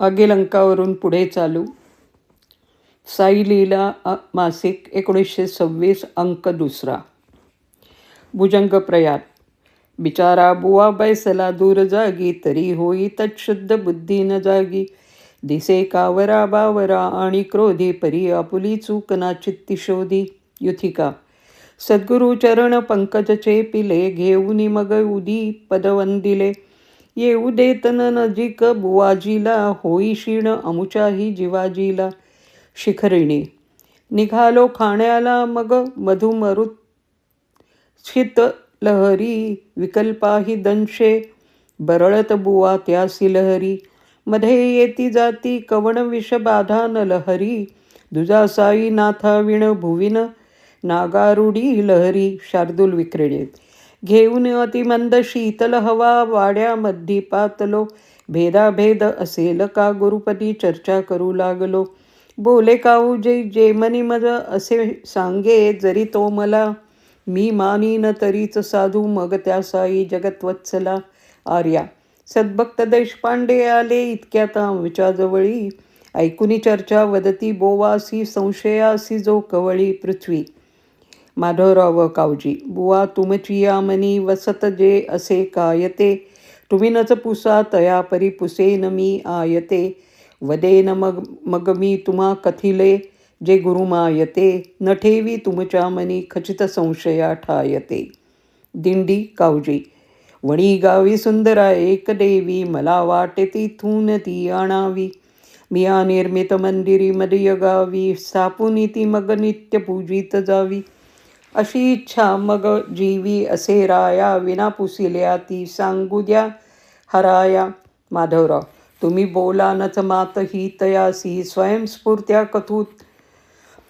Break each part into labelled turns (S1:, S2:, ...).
S1: अगिलंकावरून पुढे चालू. साई लीला मासिक 1926 अंक 2. भुजंग प्रयात. बिचारा बुवा बैसला दूर जागी, तरी होई तच्छुद्ध बुद्धी न जागी. दिसे कावरा बावरा आणि क्रोधी, परी आपुली चूक ना चित्ती शोधी. युथिका. सद्गुरु चरण पंकज चेपिले, घेऊनी मग उदी पदवंदिले. येऊ देत न नजीक बुवाजीला, होई क्षीण अमुच्याही जीवाजीला. शिखरिणी. निघालो खाण्याला मग मधुमरुत छित लहरी, विकल्पाही दंशे बरळत बुवा त्यासी लहरी. मध्ये येती जाती कवण विषबाधा न लहरी, दुजा साई नाथा विण भुविन नागारुडी लहरी. शार्दूल विक्रीडित. घेऊन अतिमंद शीतल हवा, वाड्यामध्ये पातलो भेदाभेद असेल का गुरुपदी चर्चा करू लागलो. बोले काऊजे जेमनी मज असे सांगे, जरी तो मला मी मानीन तरीच साधू, मग त्या साई जगत्वत्सला. आर्या. सद्भक्त देशपांडे आले इतक्यात आमच्या जवळी, ऐकुनी चर्चा वदती बोवासी संशयासी जो कवळी. पृथ्वी. माधवराव कावजी. बुवा तुमची या मनी वसत जे असे कायते, तुम्ही नच पुसा तया परी पुसेन मी आयते. वदेन मग मी तुम्हा कथिले, जे गुरुमायते, न ठेवी तुमच्या मनी खचित संशया ठायते. दिंडी. कावजी. वणी गावी सुंदरा एक देवी, मला वाटे तिथून ती आणावी. मिया निर्मित मंदिरी मदीय गावी, स्थापुनी ती मग नित्य पूजित जावी. अशी इच्छा मग जीवी असे राया, विना पुसिल्या ती सांगू द्या हराया. माधवराव. तुम्ही बोला नच मात ही तयासी, स्वयंस्फूर्त्या कथूत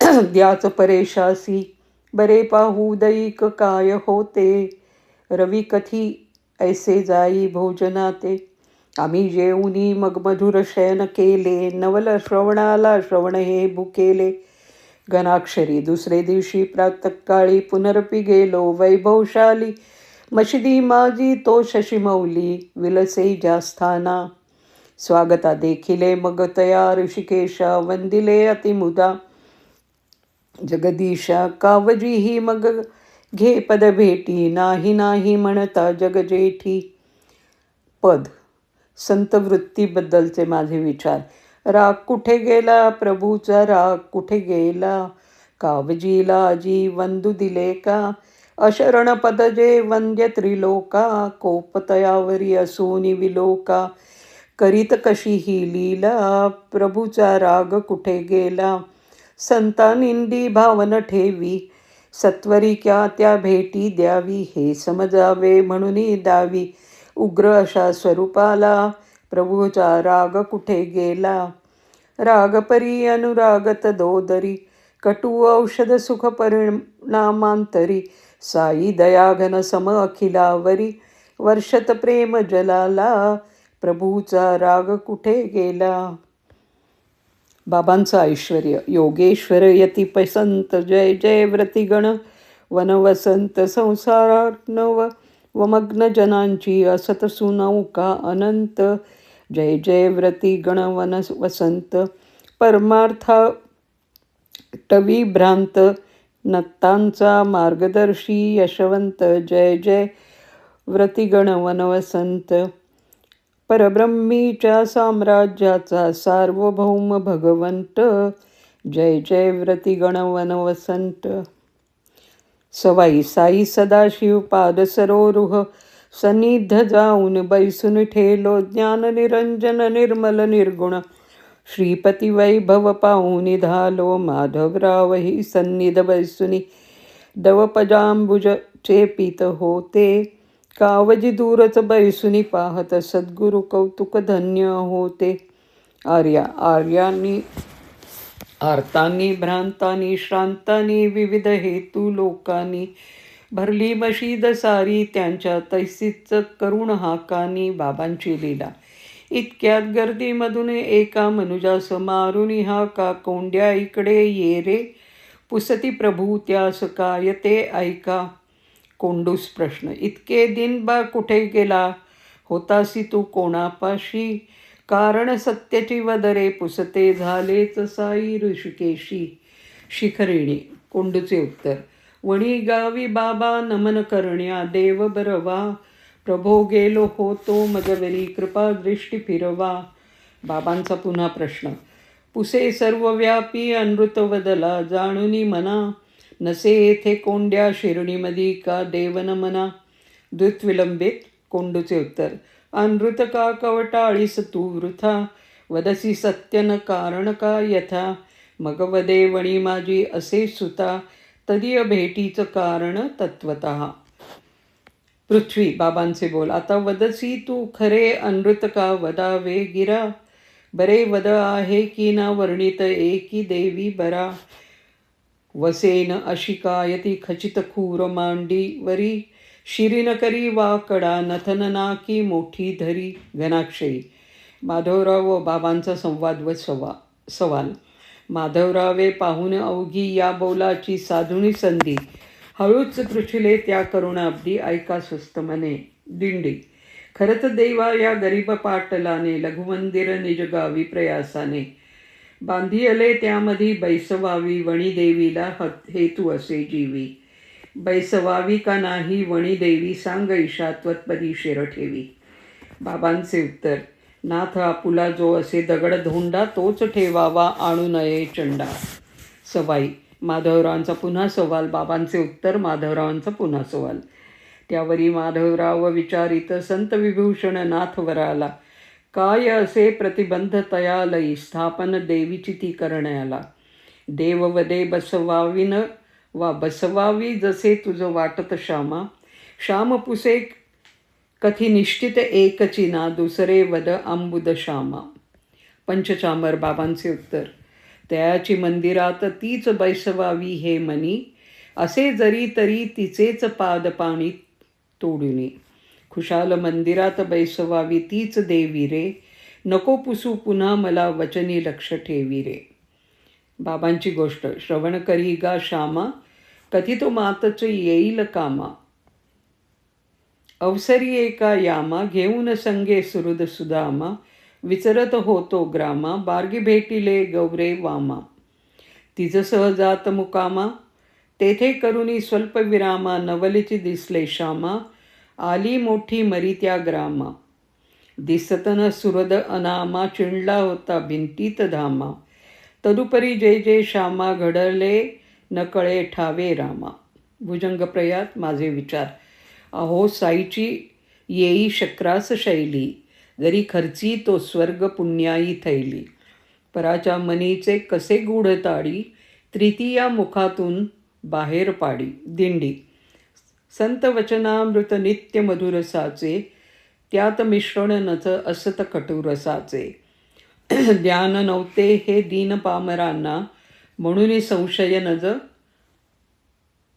S1: द्याच परेशासी. बरे पाहू दैक काय होते, रवी कथी ऐसे जाई भोजनाते. आम्ही जेऊनी मग मधुर शयन केले, नवल श्रवणाला श्रवण हे भुकेले. घनाक्षरी. दुसरे दिवशी प्रातःकाळी पुनरपी गेलो, वैभवशाली मशिदी माझी तो शशिमौली, विलसे ज्या स्थाना. स्वागता. देखिले मग तया ऋषिकेशा, वंदिले अतिमुदा जगदीशा. कावजी ही मग घे पद भेटी, नाही नाही म्हणता जगजेठी. पद. संत वृत्तीबद्दलचे माझे विचार. राग कुठे गेला प्रभूचा, राग कुठे गेला, कावजीला आजी वंदू दिले का. अशरण पद जे वंद्य त्रिलोका, कोप तयावरी असोनी विलोका. करीत कशी ही लीला, प्रभूचा राग कुठे गेला. संतानिंदी भावन ठेवी, सत्वरी क्या त्या भेटी द्यावी. हे समजावे म्हणून दावी, उग्र अशा स्वरूपाला, प्रभूचा राग कुठे गेला. रागपरी अनुरागत दोदरी, कटू औषध सुख परिणामांतरी. साई दयाघन सम अखिलावरी, वर्षत प्रेम जलाला, प्रभूचा राग कुठे गेला. बाबांचं ऐश्वर्य. योगेश्वर यती पसंत, जय जय व्रतिगण वनवसंत. संसारार्णव व मग्न जनांची असत सुनौका अनंत. जय जय व्रतिगण वनवसंत. परमार्था टविभ्रांत नत्तांचा मार्गदर्शी यशवंत. जय जय व्रतिगण वनवसंत. परब्रह्मीच्या साम्राज्याचा सार्वभौम भगवंत. जय जय व्रतिगण वनवसंत. सवाई. साई सदाशिव पाद सरोरुह, सन्निध जाऊन बैसून ठेलो. ज्ञान निरंजन निर्मल निर्गुण, श्रीपती वैभव पाहून धालो. माधवरावही सन्निध बैसुनी, दवपजांबुज चेपित होते. कावजी दूरच बैसुनी पाहत, सद्गुरु कौतुक धन्य होते. आर्या. आर्यांनी आर्तांनी भ्रांतांनी श्रांतांनी, विविध हेतू लोकांनी, भरली मशीद सारी त्यांच्या तैसीच करुण हाकानी. बाबांची लीला. इतक्यात गर्दीमधून एका मनुजास मारून हाका, कोंड्या इकडे ये रे, पुसती प्रभू त्यास काय ते ऐका. कोंडूस प्रश्न. इतके दिन बा कुठे गेला होतासी तू कोणापाशी, कारण सत्याची वदरे पुसते झालेच साई ऋषिकेशी शिखरिणी. कोंडूचे उत्तर. वणी गावी बाबा नमन करण्या देव बरवा, प्रभो गेलो होतो मजवरी कृपा दृष्टी फिरवा. बाबांचा पुन्हा प्रश्न. पुसे सर्वव्यापी अनृत वदला जाणुनी मना, नसे येथे कोंड्या शिरणीमधी का देवन मना. द्वित्विलंबित. कोंडूचे उत्तर. अनृत का कवटाळीस तू वृथा, वदसी सत्य न कारण का यथा. मग वदे वणी माझी असे सुता, तदीय भेटीचं कारण तत्वतः. पृथ्वी. बाबांचे बोल. आता वदसी तू खरे अनृत का वदावे गिरा, बरे वद आहे की ना वर्णित एकी देवी बरा. वसेन अशिकायती खचित खूर मांडी वरी, शिरीन करी वाकडा नथन नाकी मोठी धरी. घनाक्षरी. माधवराव व बाबांचा संवाद व सवाल. माधवरावे पाहून अवघी या बोलाची साधुणी संधी, हळूच पृछिले त्या करुणाब्दी ऐका स्वस्त मने. दिंडी. खरत देवा या गरीब पाटलाने, लघुमंदिर निजगावी प्रयासाने. बांधियले त्यामधी बैसवावी, वणी देवीला हेतू असे जीवी. बैसवावी का नाही वणी देवी, सांग ईशा त्वत्पदी शिर ठेवी. बाबांचे उत्तर. नाथ आपुला जो असे दगड धोंडा, तोच ठेवावा आणू नये चंडा. सवाई. माधवरावांचा पुन्हा सवाल. बाबांचे उत्तर. माधवरावांचा पुन्हा सवाल. त्यावरी माधवराव विचारित संत विभूषण नाथ वराला, काय असे प्रतिबंध तयालई, स्थापन देवीची ती करण्याला. देव वदे बसवाविन वा बसवावी, जसे तुझं वाटत श्यामा. श्याम पुसे कथी निश्चित एकची ना, दुसरे वद अंबुद श्यामा. पंचचामर. बाबांचे उत्तर. त्याची मंदिरात तीच बैसवावी हे मनी, असे जरी तरी तिचेच पाद पाणी तोडुनी. खुशाल मंदिरात बैसवावी तीच देवी रे, नको पुसू पुन्हा मला वचनी लक्ष ठेवी रे. बाबांची गोष्ट. श्रवण करी गा श्यामा, कथी तो मातच येईल कामा. अवसरी एका यामा, घेऊन संगे सुहृद सुदामा. विचरत होतो ग्रामा, बार्गी भेटिले गौरे वामा. तिज सहजात मुकामा, तेथे करुणी स्वल्प विरामा. नवलीची दिसले श्यामा, आली मोठी मरी त्या ग्रामा. दिसतन सुहृद अनामा, चिणला होता भिंतीत धामा. तदुपरी जय जय श्यामा, घडले न कळे ठावे रामा. भुजंग प्रयात. माझे विचार. अहो साईची येई शक्रास शैली, जरी खर्ची तो स्वर्ग पुण्याई थैली. पराच्या मनीचे कसे गूढ ताडी, तृतीया मुखातून बाहेर पाडी. दिंडी. संत वचनामृत नित्य मधुरसाचे, त्यात मिश्रण नच असत कटुरसाचे. ध्यान नव्हते हे दीन पामरांना, म्हणून संशय नज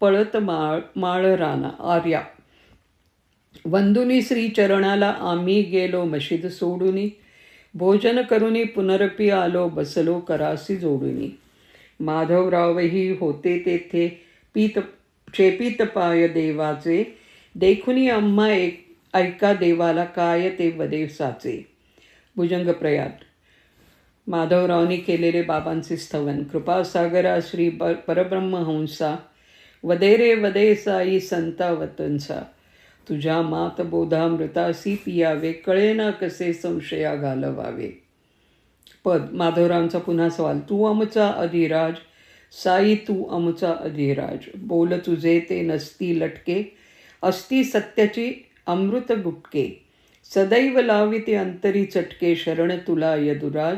S1: पळत माळ राना. आर्या. वंदुनी श्री चरणाला आम्ही गेलो मशीद सोडुनी, भोजन करुनी पुनरपी आलो बसलो करासी जोडुनी. माधवरावही होते तेथे चेपीत पाय देवाचे, देखुनी आम्हा ऐका देवाला काय ते वदे साचे. भुजंग प्रयात. माधवरावनी केलेले बाबांचे स्तवन. कृपासागरा श्री परब्रह्महंसा, वदेरे वदे साई संता वतनसा. तुझ्या मात बोधामृतासी पियावे, कळे ना कसे संशया घालवावे. पद. माधवरावांचा पुन्हा सवाल. तू आमचा अधिराज, साई तू आमचा अधिराज. बोल तुझे ते नसती लटके, असती सत्याची अमृत गुटके. सदैव लाविते अंतरी चटके, शरण तुला यदुराज,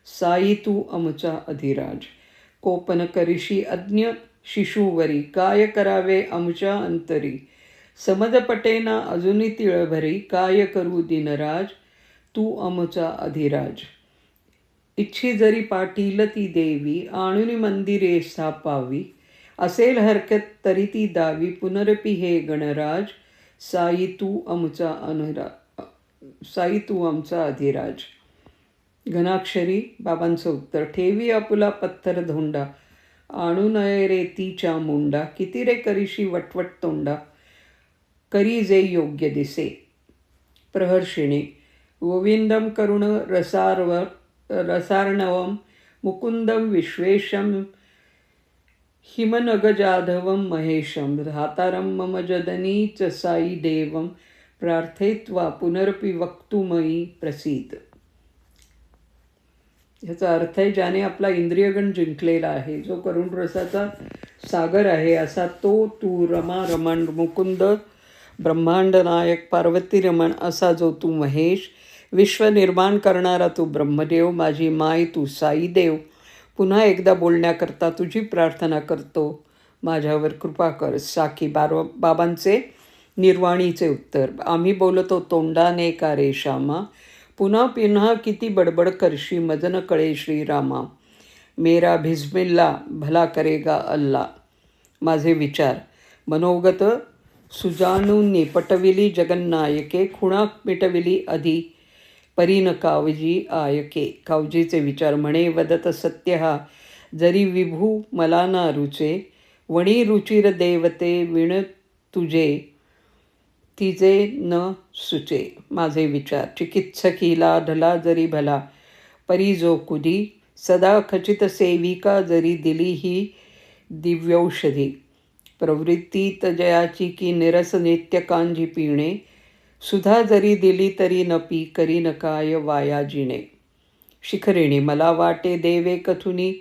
S1: साई तू आमचा अधिराज. कोपन करिशी अज्ञ शिशुवरी, काय करावे आमच्या अंतरी. समजपटेना अजुनी तिळभरी, काय करू दिनराज, तू आमचा अधिराज. इच्छी जरी पाटील ती देवी, आणून मंदिरे स्थापावी. असेल हरकत तरी ती दावी, पुनरपी हे गणराज, साई तू आमचा साई तू आमचा अधिराज. घनाक्षरी. बाबांचं उत्तर. ठेवी आपुला पत्थर धोंडा, आणू नये रे तीच्या मुंडा. किती रे करीशी वटवट तोंडा, करी जे योग्य दिसे. प्रहर्षिणी. गोविंदम करुण रसार्णवम मुकुंदम विश्वेशम हिमनगजाधवं महेशं धातारं मम जदनी च साई देवं प्रार्थयित्वा पुनरपि वक्तुमयी प्रसीद. ह्याचा अर्थ आहे, ज्याने आपला इंद्रियगण जिंकलेला आहे, जो करुण रसाचा सागर आहे, असा तो तू रमा रमण मुकुंद, ब्रह्मांड नायक पार्वती रमण असा जो तू महेश, विश्व निर्माण करणारा तू ब्रह्मदेव, माझी माय तू साई देव, पुन्हा एकदा बोलण्याकरता तुझी प्रार्थना करतो, माझ्यावर कृपा कर. साखी बाबांचे निर्वाणीचे उत्तर. आम्ही बोलतो तोंडाने का रे श्यामा, पुन्हा पुन्हा किती बडबड करशी, मजन कळे श्रीरामा, मेरा भिस्मिल्ला भला करेगा अल्ला. माझे विचार मनोगत सुजाणूंनी पटविली जगन्नायके, खुणा मिटविली आधी परीन कावजी आयके. कावजीचे विचार म्हणे, वदत सत्य हा जरी विभू मला ना रुचे, वणी रुचिर देवते विण तुझे तिचे न सुचे. माझे विचार चिकित्सकीला ढला जरी भला, परी जो कुदी सदा खचित सेविका जरी दिली ही दिव्यौषधी. प्रवृत्ती तजयाची की निरस नित्य कांजी पिणे, सुधा जरी दिली तरी न पी करी न काय वाया जिणे. शिखरिणी मला वाटे देवे कथुनी,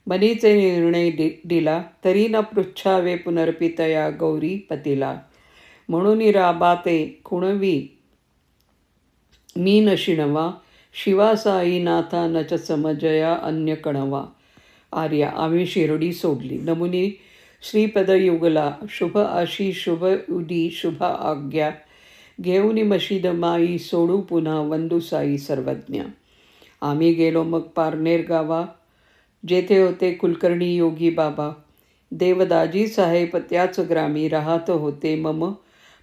S1: मनीचे निर्णय दिला तरी न पृच्छावे पुनर्पितया गौरी पतीला. म्हणून राबाते खुणवी मी न शिणवा, शिवा साई नाथा नच समजया अन्य कणवा. आर्या आम्ही शिर्डी सोडली, नमुनी श्रीपद युगला, शुभ आशी शुभ उदी शुभ आज्ञा, घेऊनी मशीद माई सोडू पुन्हा वंदू साई सर्वज्ञ. आम्ही गेलो मग पारनेर गावा, जेथे होते कुलकर्णी योगी बाबा, देवदाजी साहेब त्याच ग्रामी, राहत होते मम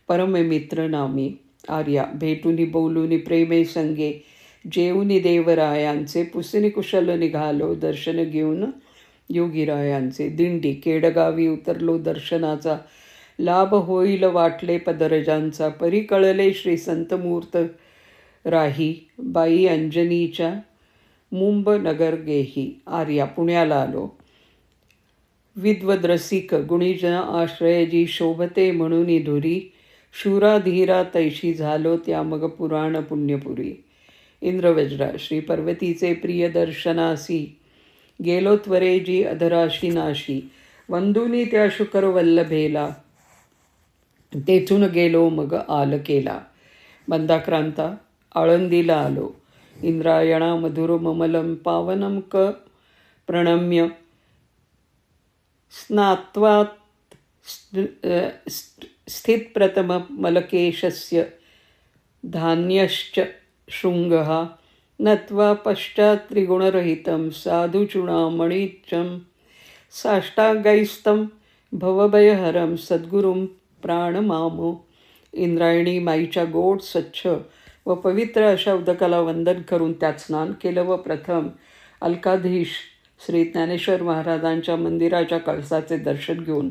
S1: परममित्र नामी. आर्या भेटूनी बोलूनी प्रेमे संगे, जेऊनी देवरायांचे, पुसनी कुशल निघालो दर्शन घेऊन योगीरायांचे. दिंडी केडगावी उतरलो दर्शनाचा, लाभ होईल वाटले पदरजांचा, परी कळले श्री संतमूर्त राही, बाई अंजनीच्या मुंब नगर गेही. आर्या पुण्याला आलो, विद्वद्रसिक गुणीजन आश्रय जी शोभते म्हणून धुरी, शूराधीरा तैशी झालो त्या मग पुराण पुण्यपुरी. इंद्रवज्रा श्री पर्वतीचे प्रिय दर्शनासी, गेलो त्वरे जी अधराशी नाशी, वंदुनी त्या शुकर वल्लभेला, तेथून गेलो मग आल केला. मंदाक्रांता आळंदीला आलो, इंद्रायणा मधुर ममलम पावनम क प्रणम्य, स्नात्वात स्थितप्रथम मलकेशस्य, धान्यश्च शृंगः, नत्वा पश्चात् त्रिगुणरहितं साधुचूडामणिचं, साष्टांगैस्तं भवभयहरं सद्गुरुं प्राणमामो. इंद्रायणी माईच्या गोड स्वच्छ व पवित्र अशा उदकाला वंदन करून त्यात स्नान केलं व प्रथम अलकाधीश श्री ज्ञानेश्वर महाराजांच्या मंदिराच्या कळसाचे दर्शन घेऊन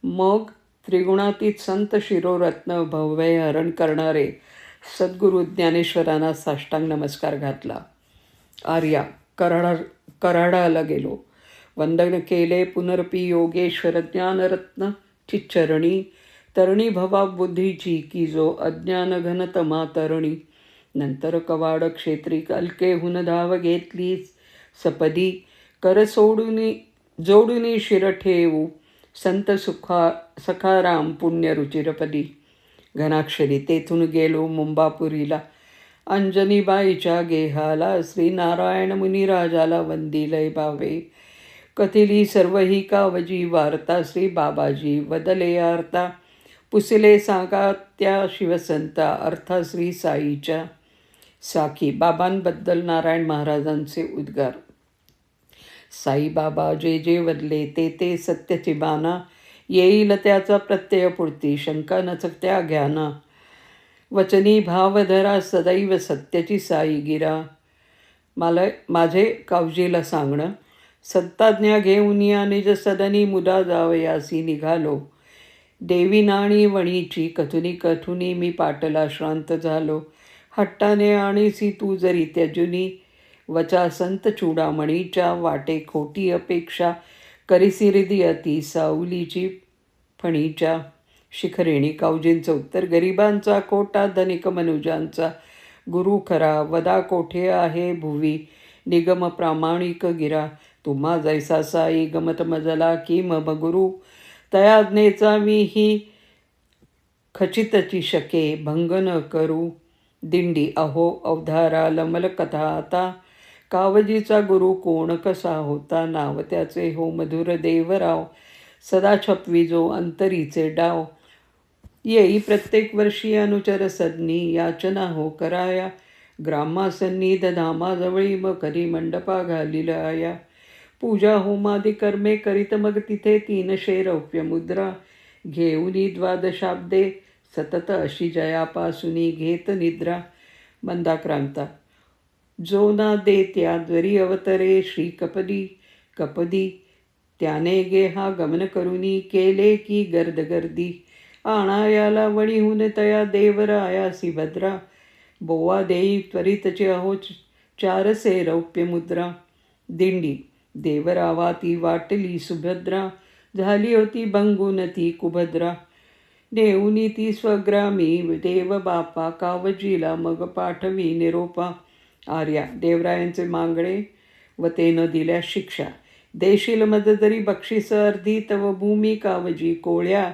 S1: मग त्रिगुणातीत संत शिरोरत्न भव्य हरण करणारे सद्गुरू ज्ञानेश्वरांना साष्टांग नमस्कार घातला. आर्या कराडाला गेलो, वंदन केले पुनरपी योगेश्वर ज्ञानरत्न चिच्चरणी, तरणी भवा बुद्धीची की जो अज्ञान घनतमा तरणी. नंतर कवाड क्षेत्री कलकेहून धाव घेतली सपदी, कर सोडूनी जोडूनी शिर ठेवू संत सखाराम पुण्य रुचिरपदी. घनाक्षरी तेथून गेलो मुंबापुरीला, अंजनीबाईच्या गेहाला, श्रीनारायण मुनिराजाला वंदिलय भावे. कथिली सर्व ही कावजी वार्ता, श्री बाबाजी वदले आर्ता, पुसिले सांगा त्या शिवसंता, अर्था श्री साईच्या. साखी बाबांबद्दल नारायण महाराजांचे उद्गार. साईबाबा जे जे वदले ते ते सत्यची बाना, येईल त्याचा प्रत्यय पुरती, शंका नचत्या ज्ञाना. वचनी भावधरा सदैव सत्याची साई गिरा. माझे कावजीला सांगणं, सत्ताज्ञा घेऊन या निज सदनी मुदा जावयासी निघालो. देवी नाणी वणीची कथुनी कथुनी मी पाटला श्रांत झालो. हट्टाने आणीसी तू जरी त्यजुनी, वचा संत चूडामणीच्या वाटे खोटी अपेक्षा, करीसी हृदय अति सावलीची फणीच्या शिखरेणी. कावजींचं उत्तर: गरिबांचा खोटा धनिक मनुजांचा गुरु खरा, वदा कोठे आहे भुवी निगम प्रामाणिक गिरा. तुम्हा जैसा साई गमत मजला की मम गुरु, तयाज्ञेचा मी ही खचितची शके भंग न करू. दिंडी अहो अवधारा लमल कथा आता, कावजीचा गुरु कोण कसा होता. नाव त्याचे हो मधुर देवराव, सदा छपवी जो अंतरीचे डाव. येई प्रत्येक वर्षी अनुचर सदनी, याचना हो कराया. ग्रामासन्निध धामाजवळी मग कधी मंडपा घालिलाया. पूजा होमादी कर्मे करीत मग तिथे 300 रौप्य मुद्रा. घेऊनी द्वादशाब्दे सतत अशी जयापासूनी घेत निद्रा. मंदाक्रांता जो ना दे त्या द्वरी अवतरे श्री कपदी कपदी. त्याने गे हा गमन करुनी केले की गर्दी. आणायाला वणीहून तया देवरायासी भद्रा. बोवा देई त्वरितचे अहो 400 रौप्य मुद्रा. दिंडी देवरावा ती वाटली सुभद्रा, झाली होती भंगून ती कुभद्रा. नेऊनी ती स्वग्रामी देव बापा, कावजीला मग पाठवी निरोपा. आर्या देवरायांचे मागणे व ते न दिल्यास शिक्षा. देशील मद जरी बक्षीस अर्धी, तव भूमी कावजी कोळ्या.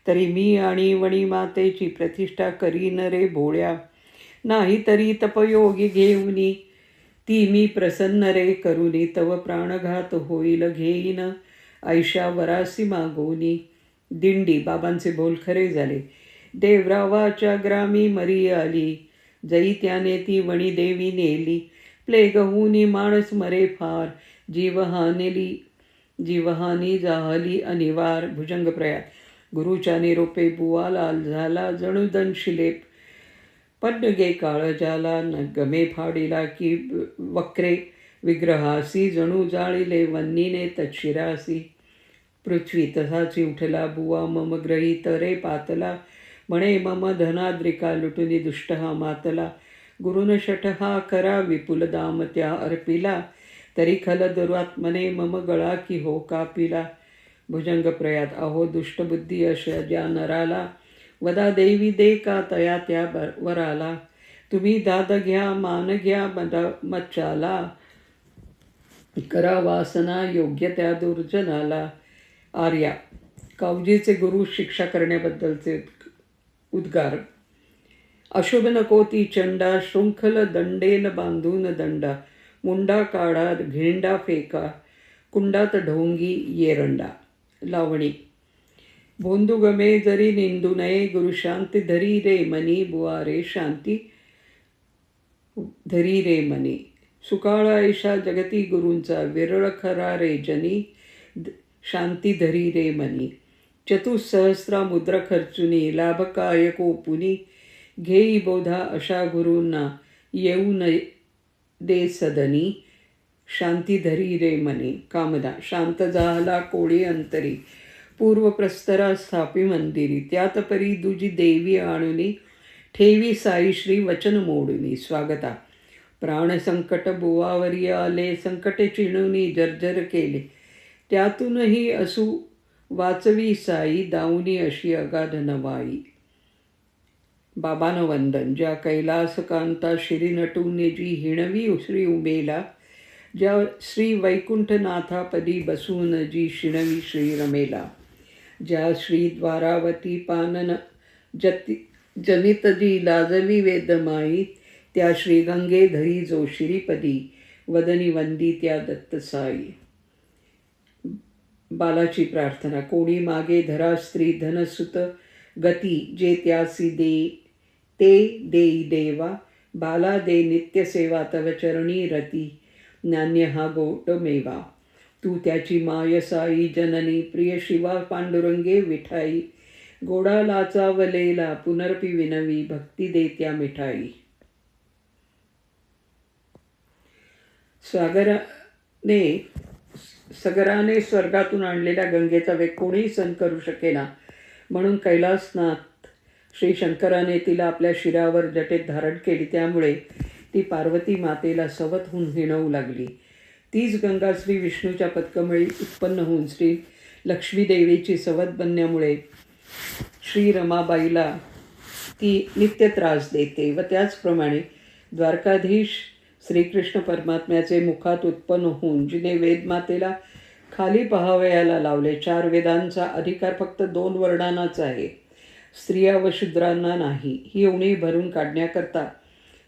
S1: तरी मी आणि वणी मातेची प्रतिष्ठा करीन रे भोळ्या. नाही तरी तपयोगी घेऊनी, ती मी प्रसन्न रे करुनी. तव प्राणघात होईल घेईन ऐशा वरासी मागोनी. दिंडी बाबांचे बोल खरे झाले. देवरावाच्या ग्रामी मरी आली, जई त्याने ती वणी देवी नेली. प्लेग होऊनी माणस मरे फार, जीवहानी झाली अनिवार. भुजंग प्रयात गुरुच्या निरोपे बुवा लाल झाला, जणू दंशिलेप पन्नगे काळ झाला. न गमे फाडिला की वक्रे विग्रहासी, जणू जाळिले वन्नीने तच्छिरासी. पृथ्वी तसाची उठला बुवा मम ग्रहीत रे पातला. म्हणे मम धनाद्रिका लुटुनी दुष्ट हा मातला. गुरुन शठ हा करा विपुल दाम त्या अर्पिला. तरी खल दुरात्मने मम गळा की हो कापिला. भुजंग प्रयात अहो दुष्टबुद्धी अशा ज्या नराला, वदा देवी दे का तया त्या वराला. तुम्ही दाद घ्या मान घ्या मच्चाला, करा वासना योग्य त्या दुर्जनाला. आर्या कावजीचे गुरु शिक्षा करण्याबद्दलचे उद्गार. अशुभ नको ती चंडा, शृंखल दंडेन बांधून दंडा. मुंडा काढा घेंडा फेका, कुंडात ढोंगी येरंडा. लावणी भोंदू गमे जरी निंदू नये, गुरु शांती धरी रे मनी. बुवा रे शांती धरी रे मनी. सुकाळा ऐशा जगती गुरूंचा, विरळ खरा रे जनी. शांती धरी रे मनी. चतुसहस्रा मुद्रा खर्चुनी, लाभकाय कोपुनी. घेई बोधा अशा गुरूंना, येऊ न दे सदनी. शांती धरी रे मनी. कामदा शांत झाला कोळी अंतरी, पूर्व प्रस्तरा स्थापी मंदिरी. त्यात परी दुजी देवी आणुनी, ठेवी साई श्री वचन मोडुनी. स्वागता प्राण संकट बुवावरी आले, संकटे चिणुनी जर्जर केले. त्यातूनही असू वाचवी साई, दाऊनी अशी अगाध नवाई. बाबानं वंदन. ज्या कैलासकांता शिरी नटून जी हिणवी श्री उमेला. ज्या श्री वैकुंठनाथापदी बसून जी शिणवी श्री रमेला. ज्या श्री द्वारावती पानन जनित जी लाजवी वेदमाई. त्या श्री गंगे धरी जो श्रीपदी, वदनी वंदी त्या दत्त साई. बालाची प्रार्थना. कोणी मागे धरा स्त्री धनसुत गती, जे त्यासी दे ते देई देवा. बाला दे नित्यसेवा तव चरणी रती, नान्य हा गोट मेवा. तू त्याची माय साई जननी, प्रिय शिवा पांडुरंगे विठाई. गोडा लाचावलेला पुनर्पी विनवी, भक्ती दे त्या मिठाई. सगराने स्वर्गातून आणलेल्या गंगेचा वेग कोणीही सहन करू शकेना, म्हणून कैलासनाथ श्री शंकराने तिला आपल्या शिरावर जटेत धारण केली, त्यामुळे ती पार्वती मातेला सवत होऊन हिणवू लागली. तीच गंगा श्री विष्णूच्या पदकमळी उत्पन्न होऊन श्री लक्ष्मी देवीची सवत बनण्यामुळे श्री रमाबाईला ती नित्य त्रास देते. व त्याचप्रमाणे द्वारकाधीश श्रीकृष्ण परमात्म्याचे मुखात उत्पन्न होऊन जिने वेदमातेला खाली पहावयाला लावले. 4 वेदांचा अधिकार फक्त 2 वर्णांनाच आहे, स्त्रिया व शूद्रांना नाही. ही उणीव भरून काढण्याकरता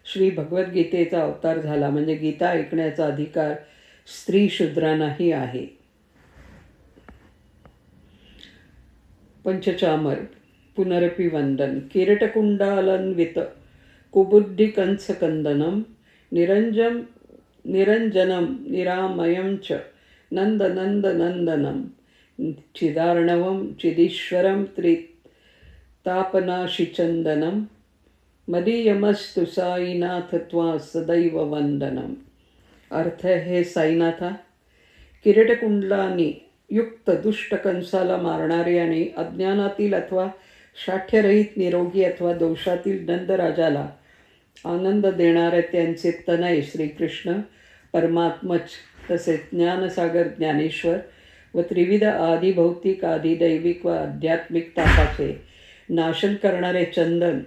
S1: श्री भगवद्गीतेचा अवतार झाला. म्हणजे गीता ऐकण्याचा अधिकार स्त्री शूद्रांनाही आहे. पंचचामर पुनरपि वंदन. किरीटकुंडालन्वित कुबुद्धिकंसकंदनम निरंजनम निरामयं च नंदनंदनंदनम चिदार्णवं चिदीश्वरं त्रितापनाशिचंदनम मदीयमस्तु साईनाथ त्वा सदैव वंदनम. अर्थ: हे साईनाथा, किरीटकुंडलांनी युक्त दुष्ट कंसाला मारणारे आणि अज्ञानातील अथवा शाठ्यरहित निरोगी अथवा दोषातील नंदराजाला आनंद देणारे त्यांचे तनय श्रीकृष्ण परमात्मच, तसेच ज्ञानसागर ज्ञानेश्वर व त्रिविध आदिभौतिक आदिदैविक व आध्यात्मिक तापाचे नाशन करणारे चंदन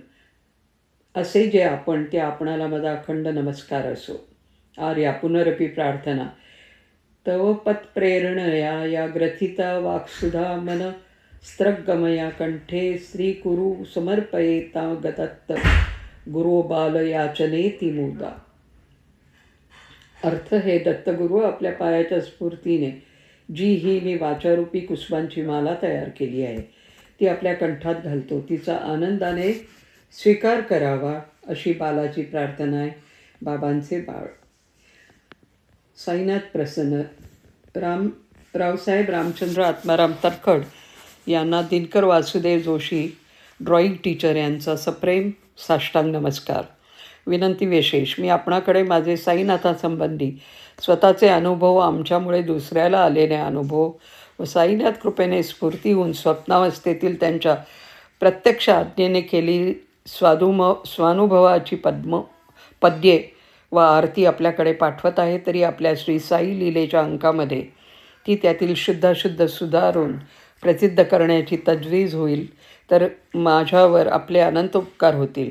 S1: असे जे आपण, ते आपणाला माझा अखंड नमस्कार असो. आर्या पुनरपि प्रार्थना. तव पत्प्रेरणया या ग्रथिता वाक्सुधा मन स्त्रगमया कंठे श्रीकुरु समर्पयेता गतत्त गुरो बाल याचनेति मुदा. अर्थ: हे दत्तगुरु, आपल्या पायाच्या स्फूर्तीने जी ही मी वाचारूपी कुसुमांची माला तयार केली आहे ती आपल्या कंठात घालतो. तिचा आनंदाने स्वीकार करावा अशी बालाची प्रार्थना आहे. बाबांचे बाळ. साईनाथ प्रसन्न. रावसाहेब रामचंद्र आत्माराम तरखड यांना दिनकर वासुदेव जोशी ड्रॉइंग टीचर यांचा सप्रेम साष्टांग नमस्कार. विनंती विशेष. मी आपणाकडे माझे साईनाथासंबंधी स्वतःचे अनुभव, आमच्यामुळे दुसऱ्याला आलेले अनुभव व साईनाथ कृपेने स्फूर्ती होऊन स्वप्नावस्थेतील त्यांच्या प्रत्यक्ष आज्ञेने केली स्वानुभवाची पद्ये व आरती आपल्याकडे पाठवत आहे. तरी आपल्या श्री साई लीलेच्या अंकामध्ये ती त्यातील शुद्धाशुद्ध सुधारून प्रसिद्ध करण्याची तजवीज होईल तर माझ्यावर आपले अनंत उपकार होतील.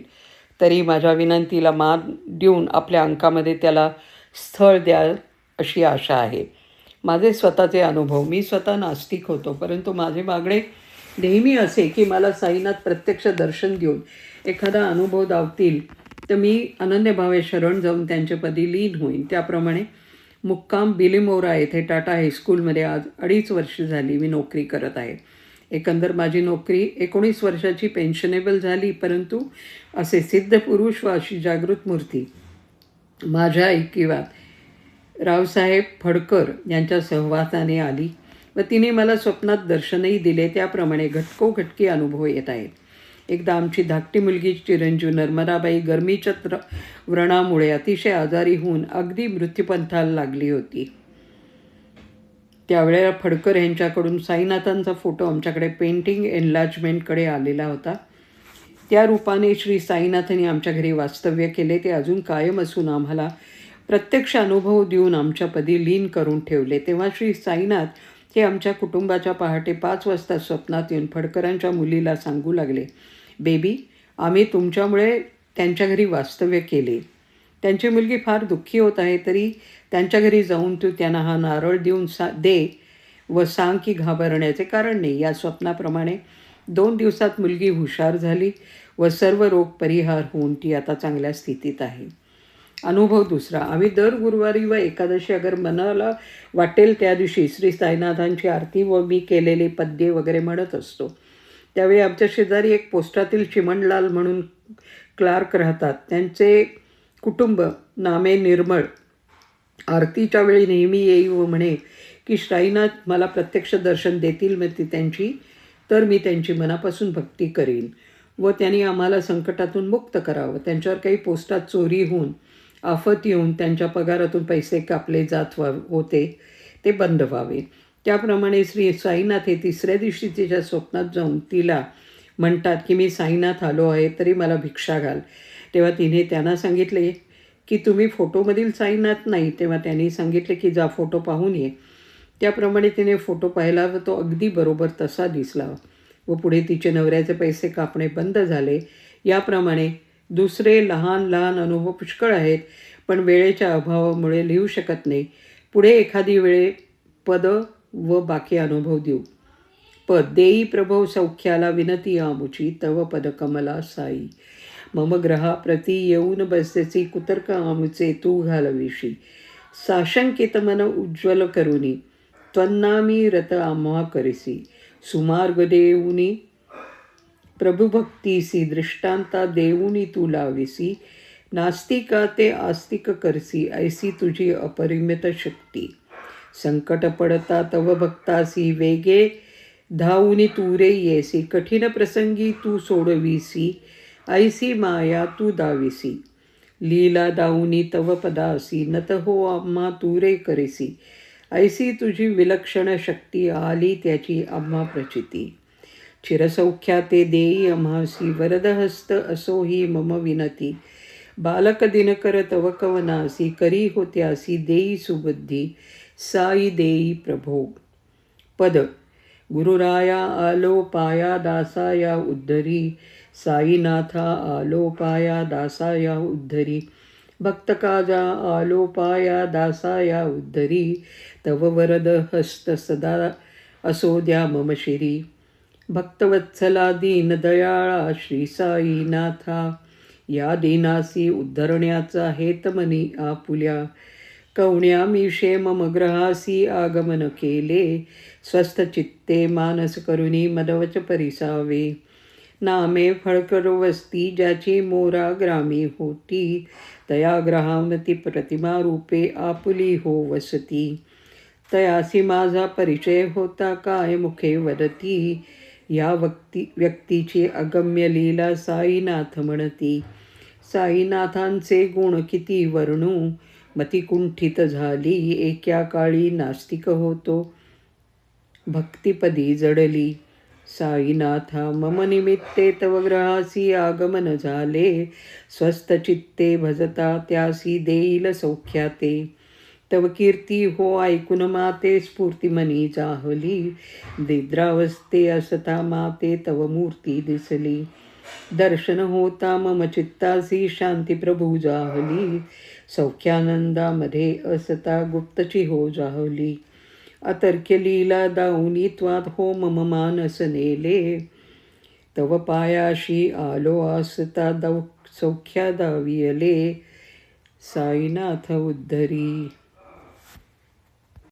S1: तरी माझ्या विनंतीला मान देऊन आपल्या अंकामध्ये त्याला स्थळ द्या अशी आशा आहे. माझे स्वतःचे अनुभव. मी स्वतः नास्तिक होतो, परंतु माझे मागणे नेहमी असे की मला साईनाथ प्रत्यक्ष दर्शन देऊन एखादा अनुभव दावतील तर मी अनन्यभावे शरण जाऊन त्यांच्यापदी लीन होईन. त्याप्रमाणे मुक्काम बिलीमोरा येथे टाटा हायस्कूलमध्ये आज 2.5 वर्ष झाली मी नोकरी करत आहे. एकंदर माझी नोकरी 19 वर्षाची पेन्शनेबल झाली, परंतु असे सिद्ध पुरुष व अशी जागृत मूर्ती माझ्या ऐकिवात रावसाहेब फडकर यांच्या सहवासाने आली व तिने मला स्वप्नात दर्शनही दिले. त्याप्रमाणे घटकोघटकी अनुभव येत आहेत. एकदा आमची धाकटी मुलगी चिरंजीव नर्मदाबाई गरमीच्या व्रणामुळे अतिशय आजारी होऊन अगदी मृत्यूपंथाला लागली होती. त्यावेळेला फडकर यांच्याकडून साईनाथांचा फोटो आमच्याकडे पेंटिंग एनलार्जमेंटकडे आलेला होता. त्या रूपाने श्री साईनाथांनी आमच्या घरी वास्तव्य केले. ते अजून कायम असून आम्हाला प्रत्यक्ष अनुभव देऊन आमच्यापदी लीन करून ठेवले. तेव्हा श्री साईनाथ हे आमच्या कुटुंबाच्या पहाटे 5 वाजता स्वप्नात येऊन फडकरांच्या मुलीला सांगू लागले, बेबी, आम्ही तुमच्यामुळे त्यांच्या घरी वास्तव्य केले. त्यांची मुलगी फार दुःखी होत आहे, तरी त्यांच्या घरी जाऊन तू त्यांना हा नारळ देऊन दे व सांग की घाबरण्याचे कारण नाही. या स्वप्नाप्रमाणे 2 दिवसात मुलगी हुशार झाली व सर्व रोग परिहार होऊन ती आता चांगल्या स्थितीत आहे. अनुभव दुसरा. आम्ही दर गुरुवारी व एकादशी अगर मनाला वाटेल त्या दिवशी श्री साईनाथांची आरती व मी केलेले पद्ये वगैरे म्हणत असतो. त्यावेळी आमच्या शेजारी एक पोस्टातील चिमणलाल म्हणून क्लार्क राहतात. त्यांचे कुटुंब नामे निर्मळ आरतीच्या वेळी नेहमी येई व म्हणे की साईनाथ मला प्रत्यक्ष दर्शन देतील तर मी त्यांची मनापासून भक्ती करीन व त्यांनी आम्हाला संकटातून मुक्त करावं. त्यांच्यावर काही पोस्टात चोरी होऊन आफत येऊन त्यांच्या पगारातून पैसे कापले जात होते, ते बंद व्हावे. त्याप्रमाणे श्री साईनाथ हे 3ऱ्या दिवशी तिच्या स्वप्नात जाऊन तिला म्हणतात की मी साईनाथ आलो आहे तरी मला भिक्षा घाल. तेव्हा तिने त्यांना सांगितले की तुम्ही फोटोमधील साईनाथ नाही. तेव्हा त्यांनी सांगितले की जा फोटो पाहून ये. त्याप्रमाणे तिने फोटो पाहिला व तो अगदी बरोबर तसा दिसला व पुढे तिचे नवऱ्याचे पैसे कापणे बंद झाले. याप्रमाणे दुसरे लहान लहान अनुभव पुष्कळ आहेत, पण वेळेच्या अभावामुळे लिहू शकत नाही. पुढे एखादी वेळे पद व बाकी अनुभव देऊ. पद देई प्रभो सौख्याला विनती आमुची तव पद कमला साई. मम ग्रहा प्रती येऊन बससी कुतर्क आमुचे तू घालविशी. साशंकित मन उज्ज्वल करुनी त्वन्नामी रत आम्हा करिसी. सुमार्ग देऊनी प्रभुभक्तीसी दृष्टांता देऊनी तू लाविसी. नास्तिका ते आस्तिक करसी ऐसी तुझी अपरिमित शक्ती. संकट पडता तव भक्तासी वेगे धावूनी तू रे येसी. कठीण प्रसंगी तू सोडविसी ऐसी माया तू दाविसी. लीला दाऊनी तव पदासी नत हो आम्हा तू रे करिसी. ऐसी तुझी विलक्षण शक्ती आली त्याची आम्हा प्रचिती. चिरसौख्या ते देई आम्हासी वरदहस्त असो ही मम विनती. बालक दिनकर तव कवनासी करी होत्यासी देई सुबुद्धी. साई देई प्रभो. पद गुरुराया आलो पाया दासाया उद्धरी. साईनाथा आलो पाया दासाया उद्धरी. भक्त काजा आलो पाया दासाया उद्धरी. तव वरद हस्त सदा असो द्या मम शिरी. भक्तवत्सला दीन दयाळा श्री साईनाथा. या दीनासी उद्धरण्याचा हेतमनी आपुल्या. कवण्या मीशे मम ग्रहासी आगमन केले. स्वस्थ चित्ते मानस करुणी मदवच परिसावे. नामे फळकर वस्ती ज्याची मोरा ग्रामी होती. तया ग्रहावती प्रतिमा रूपे आपुली हो वसती. तयासी माझा परिचय होता काय मुखे वदती. या व्यक्तीची अगम्य लीला साईनाथ म्हणती. साईनाथांचे गुण किती वर्णू मती कुंठित झाली. एक्या काळी नास्तिक होतो भक्तिपदी जडली. साईनाथा मम निमित्ते तव ग्रहासी आगमन झाले. स्वस्थ चित्ते भजता त्यासी देईल सौख्याते. तव कीर्ती हो ऐकून माते स्फूर्ती मनी जाहली. निद्रावस्थे असता माते तव मूर्ती दिसली. दर्शन होता मम चित्तासी शांती प्रभू जाहली. सौख्यानंदामध्ये असता गुप्तची हो जाहली. अतर्क्य लीला दाऊनी त्वात हो मम मानस नेले. तव पायाशी आलो असता सौख्या दावियले. साईनाथ उद्धरी.